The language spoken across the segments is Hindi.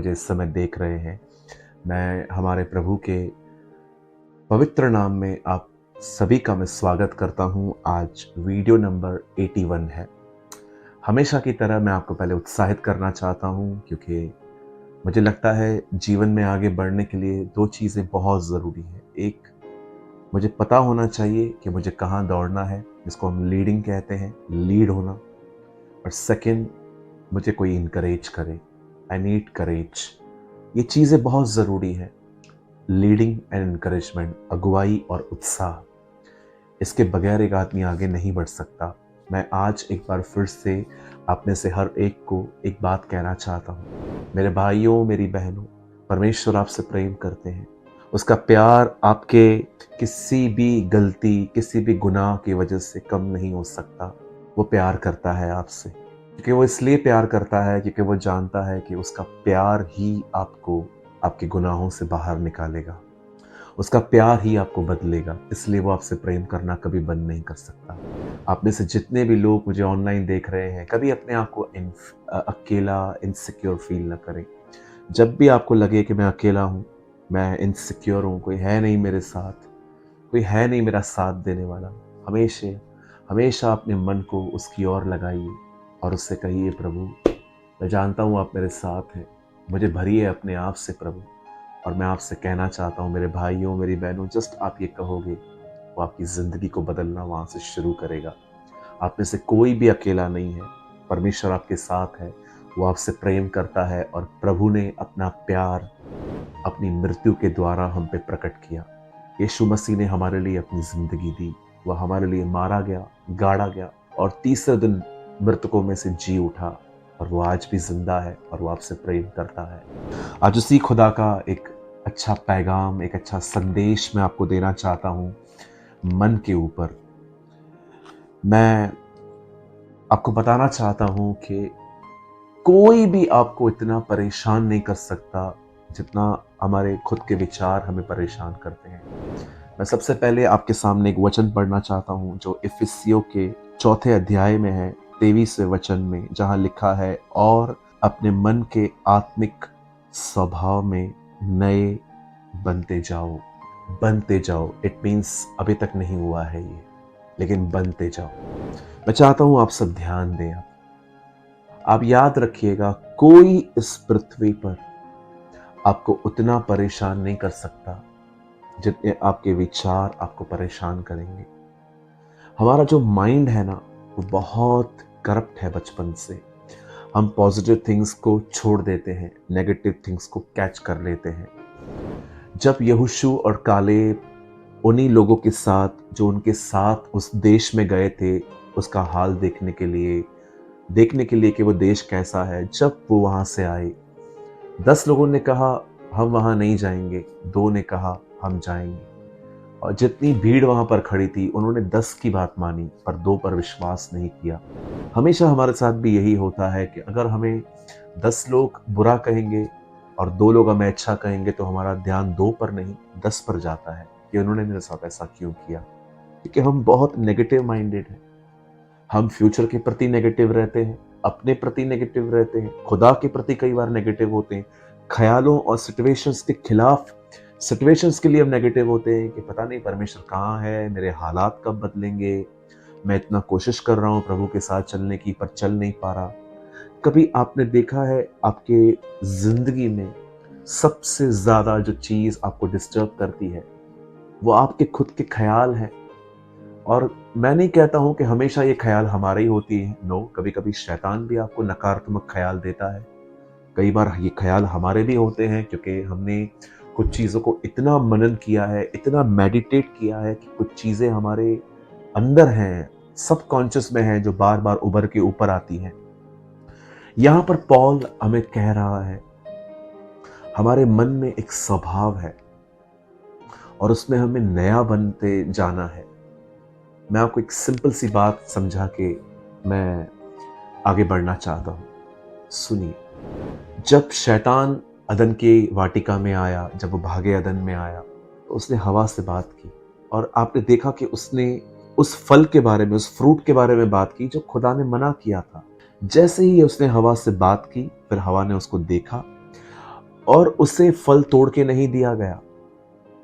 मुझे इस समय देख रहे हैं, मैं हमारे प्रभु के पवित्र नाम में आप सभी का मैं स्वागत करता हूं। आज वीडियो नंबर 81 है। हमेशा की तरह मैं आपको पहले उत्साहित करना चाहता हूं, क्योंकि मुझे लगता है जीवन में आगे बढ़ने के लिए दो चीज़ें बहुत ज़रूरी है। एक, मुझे पता होना चाहिए कि मुझे कहाँ दौड़ना है, जिसको हम लीडिंग कहते हैं, लीड होना। और सेकंड, मुझे कोई इनकरेज करे। आई नीड करेज। ये चीज़ें बहुत ज़रूरी है। लीडिंग एंड इनकरेजमेंट, अगुवाई और उत्साह, इसके बगैर एक आदमी आगे नहीं बढ़ सकता। मैं आज एक बार फिर से आप में से हर एक को एक बात कहना चाहता हूँ। मेरे भाइयों, मेरी बहनों, परमेश्वर आपसे प्रेम करते हैं। उसका प्यार आपके किसी भी गलती, किसी भी गुनाह की वजह से कम नहीं हो सकता। वो प्यार करता है आपसे, क्योंकि वो इसलिए प्यार करता है क्योंकि वो जानता है कि उसका प्यार ही आपको आपके गुनाहों से बाहर निकालेगा। उसका प्यार ही आपको बदलेगा। इसलिए वो आपसे प्रेम करना कभी बंद नहीं कर सकता। आप में से जितने भी लोग मुझे ऑनलाइन देख रहे हैं, कभी अपने आप को अकेला, इनसिक्योर फील ना करें। जब भी आपको लगे कि मैं अकेला हूँ, मैं इनसिक्योर हूँ, कोई है नहीं मेरे साथ, कोई है नहीं मेरा साथ देने वाला, हमेशा हमेशा अपने मन को उसकी ओर लगाइए और उससे कहिए, प्रभु मैं जानता हूँ आप मेरे साथ हैं, मुझे भरिए अपने आप से प्रभु। और मैं आपसे कहना चाहता हूँ मेरे भाइयों, मेरी बहनों, जस्ट आप ये कहोगे, वो आपकी ज़िंदगी को बदलना वहाँ से शुरू करेगा। आप में से कोई भी अकेला नहीं है। परमेश्वर आपके साथ है, वो आपसे प्रेम करता है और प्रभु ने अपना प्यार अपनी मृत्यु के द्वारा हम पे प्रकट किया। यीशु मसीह ने हमारे लिए अपनी ज़िंदगी दी। वह हमारे लिए मारा गया, गाड़ा गया और तीसरे दिन मृतकों में से जी उठा, और वो आज भी जिंदा है और वो आपसे प्रेम करता है। आज उसी खुदा का एक अच्छा पैगाम, एक अच्छा संदेश मैं आपको देना चाहता हूँ मन के ऊपर। मैं आपको बताना चाहता हूँ कि कोई भी आपको इतना परेशान नहीं कर सकता जितना हमारे खुद के विचार हमें परेशान करते हैं। मैं सबसे पहले आपके सामने एक वचन पढ़ना चाहता हूँ जो इफिसियों के 4 अध्याय में है, 23वें वचन में, जहाँ लिखा है, और अपने मन के आत्मिक स्वभाव में नए बनते जाओ। बनते जाओ, इट मीन्स अभी तक नहीं हुआ है ये, लेकिन बनते जाओ। मैं चाहता हूँ आप सब ध्यान दें। आप याद रखिएगा, कोई इस पृथ्वी पर आपको उतना परेशान नहीं कर सकता जितने आपके विचार आपको परेशान करेंगे। हमारा जो माइंड है ना, वो बहुत करप्ट है बचपन से। हम पॉजिटिव थिंग्स को छोड़ देते हैं, नेगेटिव थिंग्स को कैच कर लेते हैं। जब यहोशू और कालेब उन्हीं लोगों के साथ जो उनके साथ उस देश में गए थे, उसका हाल देखने के लिए कि वो देश कैसा है, जब वो वहां से आए, 10 लोगों ने कहा हम वहां नहीं जाएंगे, 2 ने कहा हम जाएंगे। और जितनी भीड़ वहां पर खड़ी थी, उन्होंने 10 की बात मानी पर 2 पर विश्वास नहीं किया। हमेशा हमारे साथ भी यही होता है कि अगर हमें 10 लोग बुरा कहेंगे और 2 लोग हमें अच्छा कहेंगे, तो हमारा ध्यान 2 पर नहीं 10 पर जाता है कि उन्होंने मेरे साथ ऐसा क्यों किया। क्योंकि हम बहुत नेगेटिव माइंडेड हैं। हम फ्यूचर के प्रति नेगेटिव रहते हैं, अपने प्रति नेगेटिव रहते हैं, खुदा के प्रति कई बार नेगेटिव होते हैं, ख्यालों और सिचुएशंस के खिलाफ, सिचुएशंस के लिए हम नेगेटिव होते हैं कि पता नहीं परमेश्वर कहाँ है, मेरे हालात कब बदलेंगे, मैं इतना कोशिश कर रहा हूँ प्रभु के साथ चलने की पर चल नहीं पा रहा। कभी आपने देखा है आपके जिंदगी में सबसे ज्यादा जो चीज आपको डिस्टर्ब करती है, वो आपके खुद के ख्याल हैं। और मैं नहीं कहता हूं कि हमेशा ये ख्याल हमारे ही होती है, नो, कभी कभी शैतान भी आपको नकारात्मक ख्याल देता है। कई बार ये ख्याल हमारे भी होते हैं, क्योंकि हमने कुछ चीज़ों को इतना मनन किया है, इतना मेडिटेट किया है कि कुछ चीज़ें हमारे अंदर हैं, सबकॉन्शियस में हैं, जो बार बार उभर के ऊपर आती हैं। यहाँ पर पॉल हमें कह रहा है, हमारे मन में एक स्वभाव है और उसमें हमें नया बनते जाना है। मैं आपको एक सिंपल सी बात समझा के मैं आगे बढ़ना चाहता हूँ। सुनिए, जब शैतान अदन की वाटिका में आया, जब वो भागे अदन में आया, तो उसने हवा से बात की और आपने देखा कि उसने उस फल के बारे में, उस फ्रूट के बारे में बात की जो खुदा ने मना किया था। जैसे ही उसने हवा से बात की, फिर हवा ने उसको देखा और उसे फल तोड़ के नहीं दिया गया,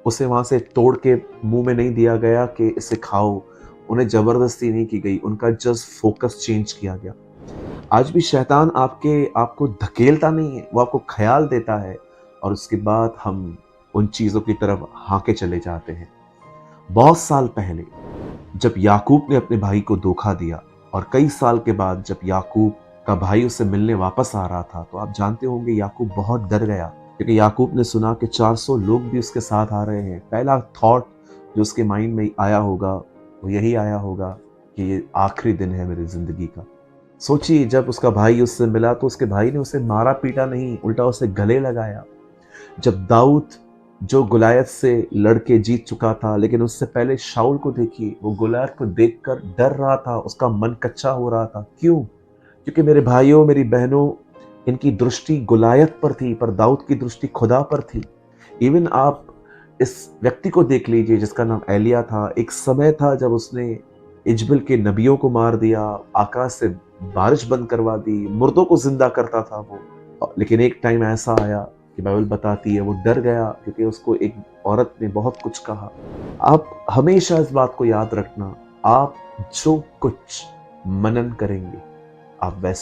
उसे वहां से तोड़ के मुंह में नहीं दिया गया कि इसे खाओ। उन्हें जबरदस्ती नहीं की गई, उनका जस्ट फोकस चेंज किया गया। आज भी शैतान आपको धकेलता नहीं है, वो आपको ख्याल देता है और उसके बाद हम उन चीजों की तरफ हाँके चले जाते हैं। बहुत साल पहले जब याकूब ने अपने भाई को धोखा दिया और कई साल के बाद जब याकूब का भाई उसे मिलने वापस आ रहा था, तो आप जानते होंगे याकूब बहुत डर गया, क्योंकि याकूब ने सुना कि 400 लोग भी उसके साथ आ रहे हैं। पहला थॉट जो उसके माइंड में आया होगा वो यही आया होगा कि ये आखिरी दिन है मेरी जिंदगी का। सोचिए, जब उसका भाई उससे मिला तो उसके भाई ने उसे मारा पीटा नहीं, उल्टा उसे गले लगाया। जब दाऊद जो गुलायत से लड़के जीत चुका था, लेकिन उससे पहले शाऊल को देखिए, वो गुलायत को देखकर डर रहा था, उसका मन कच्चा हो रहा था। क्यों? क्योंकि मेरे भाइयों, मेरी बहनों, इनकी दृष्टि गुलायत पर थी, पर दाऊद की दृष्टि खुदा पर थी। इवन आप इस व्यक्ति को देख लीजिए जिसका नाम एलिया था। एक समय था जब उसने इजबल के नबियों को मार दिया, आकाश से बारिश बंद करवा दी, मुर्दों को जिंदा करता था वो। लेकिन एक टाइम ऐसा आया कि बाइबल बताती है वो डर गया, क्योंकि उसको एक औरत ने बहुत कुछ कहा। आप हमेशा इस बात को याद रखना, आप जो कुछ मनन करेंगे आप वैसा